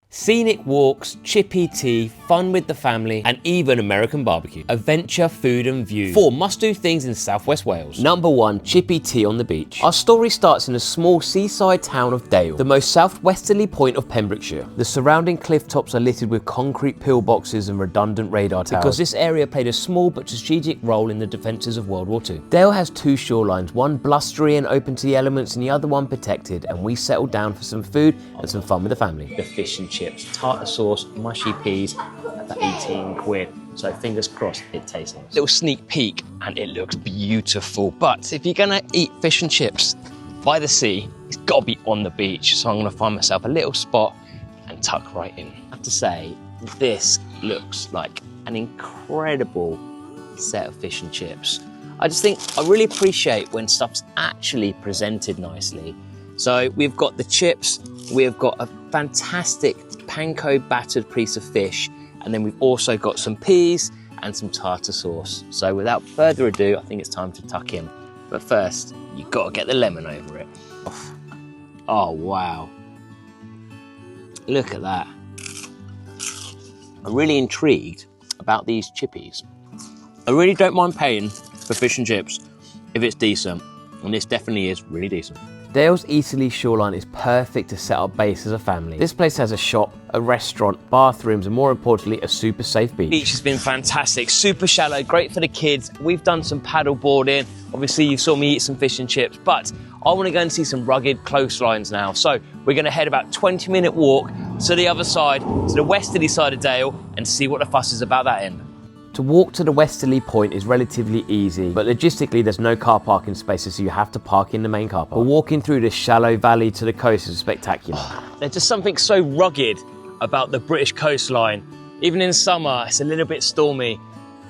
Scenic walks, chippy tea, fun with the family, and even American barbecue. Adventure, food and view. 4 must-do things in southwest Wales. Number 1, chippy tea on the beach. Our story starts in a small seaside town of Dale, the most southwesterly point of Pembrokeshire. The surrounding cliff tops are littered with concrete pillboxes and redundant radar towers, because this area played a small but strategic role in the defences of World War II. Dale has 2 shorelines, one blustery and open to the elements and the other one protected, and we settled down for some food and some fun with the family. The fish and chips, tartar sauce, mushy peas, at 18 quid. So fingers crossed it tastes nice. Little sneak peek, and it looks beautiful. But if you're gonna eat fish and chips by the sea, it's gotta be on the beach. So I'm gonna find myself a little spot and tuck right in. I have to say, this looks like an incredible set of fish and chips. I just think I really appreciate when stuff's actually presented nicely. So we've got the chips, we've got a fantastic panko battered piece of fish, and then we've also got some peas and some tartar sauce. So without further ado, I think it's time to tuck in. But first, you've got to get the lemon over it. Oh wow, look at that. I'm really intrigued about these chippies. I really don't mind paying for fish and chips if it's decent, and this definitely is really decent. Dale's easterly shoreline is perfect to set up base as a family. This place has a shop, a restaurant, bathrooms, and more importantly, a super safe beach. The beach has been fantastic, super shallow, great for the kids. We've done some paddle boarding. Obviously, you saw me eat some fish and chips, but I want to go and see some rugged coastlines now. So we're going to head about 20-minute walk to the other side, to the westerly side of Dale, and see what the fuss is about that end. To walk to the westerly point is relatively easy, but logistically there's no car parking spaces, so you have to park in the main car park. But walking through this shallow valley to the coast is spectacular. There's just something so rugged about the British coastline. Even in summer, it's a little bit stormy,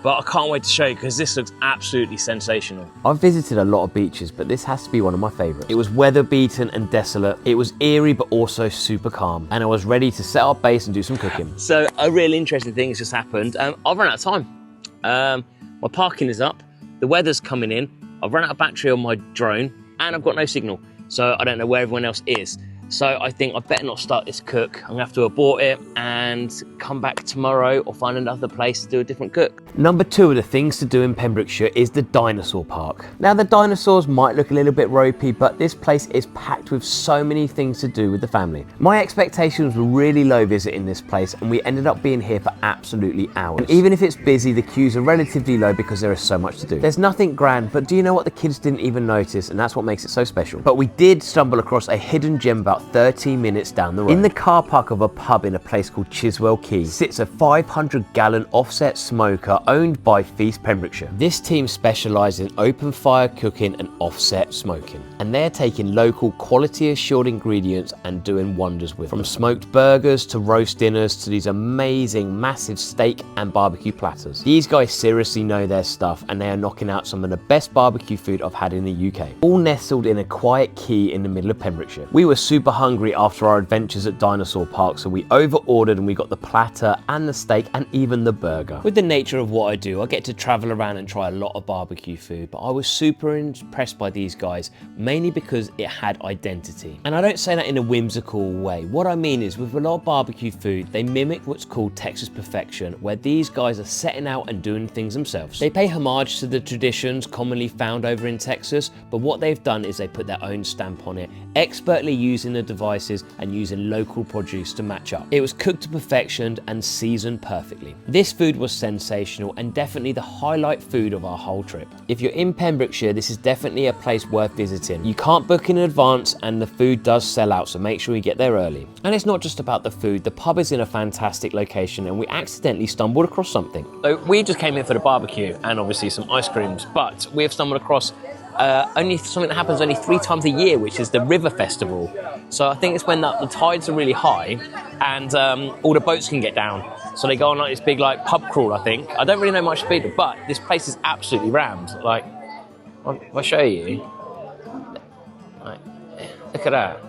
but I can't wait to show you because this looks absolutely sensational. I've visited a lot of beaches, but this has to be one of my favourites. It was weather beaten and desolate. It was eerie, but also super calm. And I was ready to set up base and do some cooking. So a really interesting thing has just happened. I've run out of time. My parking is up, the weather's coming in, I've run out of battery on my drone, and I've got no signal, so I don't know where everyone else is. So I think I better not start this cook. I'm gonna have to abort it and come back tomorrow or find another place to do a different cook. Number 2 of the things to do in Pembrokeshire is the Dinosaur Park. Now the dinosaurs might look a little bit ropey, but this place is packed with so many things to do with the family. My expectations were really low visiting this place, and we ended up being here for absolutely hours. And even if it's busy, the queues are relatively low because there is so much to do. There's nothing grand, but do you know what? The kids didn't even notice, and that's what makes it so special. But we did stumble across a hidden gem about 13 minutes down the road. In the car park of a pub in a place called Chiswell Quay sits a 500-gallon offset smoker owned by Feast Pembrokeshire. This team specialises in open fire cooking and offset smoking, and they're taking local quality assured ingredients and doing wonders with them. From smoked burgers to roast dinners to these amazing massive steak and barbecue platters. These guys seriously know their stuff, and they are knocking out some of the best barbecue food I've had in the UK. All nestled in a quiet quay in the middle of Pembrokeshire. We were super hungry after our adventures at Dinosaur Park, so we over-ordered and we got the platter and the steak and even the burger. With the nature of what I do, I get to travel around and try a lot of barbecue food, but I was super impressed by these guys, mainly because it had identity. And I don't say that in a whimsical way. What I mean is, with a lot of barbecue food, they mimic what's called Texas perfection, where these guys are setting out and doing things themselves. They pay homage to the traditions commonly found over in Texas, but what they've done is they put their own stamp on it, expertly using the devices and using local produce to match up. It was cooked to perfection and seasoned perfectly. This food was sensational and definitely the highlight food of our whole trip. If you're in Pembrokeshire, this is definitely a place worth visiting. You can't book in advance and the food does sell out, so make sure you get there early. And it's not just about the food, the pub is in a fantastic location and we accidentally stumbled across something. So we just came here for the barbecue and obviously some ice creams, but we have stumbled across only something that happens only 3 times a year, which is the River Festival. So I think it's when the tides are really high and all the boats can get down. So they go on like this big like pub crawl, I think. I don't really know much about it, but this place is absolutely rammed. Like, if I show you, like, look at that.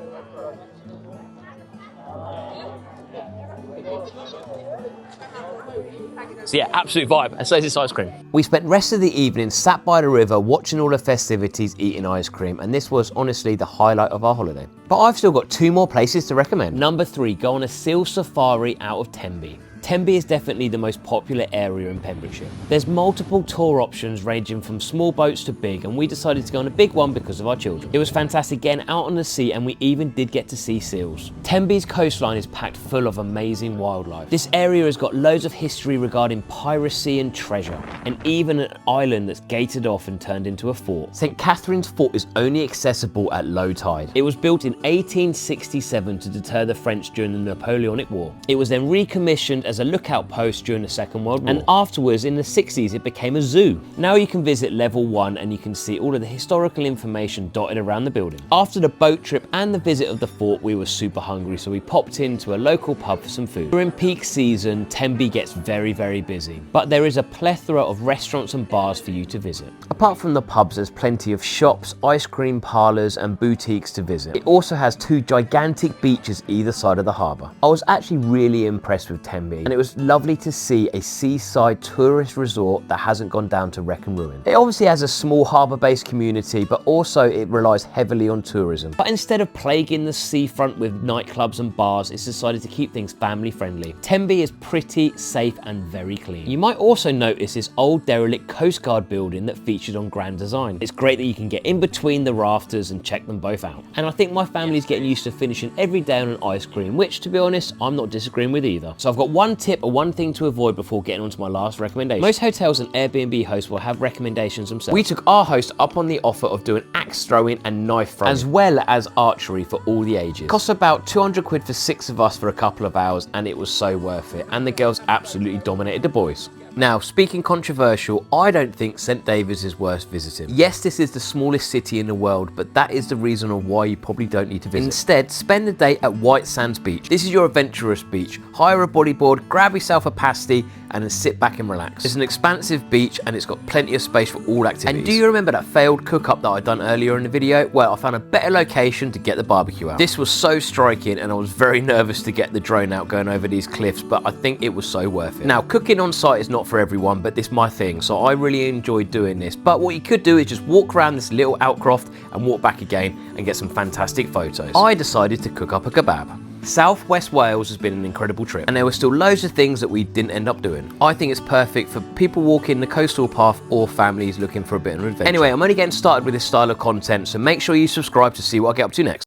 So yeah, absolute vibe, and so is this ice cream. We spent the rest of the evening sat by the river watching all the festivities, eating ice cream, and this was honestly the highlight of our holiday. But I've still got 2 more places to recommend. Number 3, go on a seal safari out of Tenby. Tenby is definitely the most popular area in Pembrokeshire. There's multiple tour options ranging from small boats to big, and we decided to go on a big one because of our children. It was fantastic getting out on the sea, and we even did get to see seals. Tenby's coastline is packed full of amazing wildlife. This area has got loads of history regarding piracy and treasure, and even an island that's gated off and turned into a fort. St Catherine's Fort is only accessible at low tide. It was built in 1867 to deter the French during the Napoleonic War. It was then recommissioned as a lookout post during the Second World War, and afterwards in the 60s it became a zoo. Now you can visit level 1 and you can see all of the historical information dotted around the building. After the boat trip and the visit of the fort, we were super hungry, so we popped into a local pub for some food. During peak season, Tenby gets very busy, but there is a plethora of restaurants and bars for you to visit. Apart from the pubs, there's plenty of shops, ice cream parlours and boutiques to visit. It also has 2 gigantic beaches either side of the harbour. I was actually really impressed with Tenby, and it was lovely to see a seaside tourist resort that hasn't gone down to wreck and ruin. It obviously has a small harbour-based community, but also it relies heavily on tourism. But instead of plaguing the seafront with nightclubs and bars, it's decided to keep things family friendly. Tenby is pretty safe and very clean. You might also notice this old derelict Coast Guard building that featured on Grand Design. It's great that you can get in between the rafters and check them both out. And I think my family's getting used to finishing every day on an ice cream, which to be honest, I'm not disagreeing with either. So I've got one tip or one thing to avoid before getting on to my last recommendation. Most hotels and Airbnb hosts will have recommendations themselves. We took our host up on the offer of doing axe throwing and knife throwing, as well as archery for all the ages. It cost about 200 quid for 6 of us for a couple of hours, and it was so worth it. And the girls absolutely dominated the boys. Now, speaking controversial, I don't think St David's is worth visiting. Yes, this is the smallest city in the world, but that is the reason of why you probably don't need to visit. Instead, spend the day at White Sands Beach. This is your adventurous beach. Hire a bodyboard, grab yourself a pasty, and then sit back and relax. It's an expansive beach and it's got plenty of space for all activities. And do you remember that failed cook-up that I'd done earlier in the video? Well, I found a better location to get the barbecue out. This was so striking, and I was very nervous to get the drone out going over these cliffs, but I think it was so worth it. Now, cooking on site is not for everyone, but this is my thing, so I really enjoyed doing this. But what you could do is just walk around this little outcroft and walk back again and get some fantastic photos. I decided to cook up a kebab. South West Wales has been an incredible trip, and there were still loads of things that we didn't end up doing. I think it's perfect for people walking the coastal path or families looking for a bit of adventure. Anyway, I'm only getting started with this style of content, so make sure you subscribe to see what I get up to next.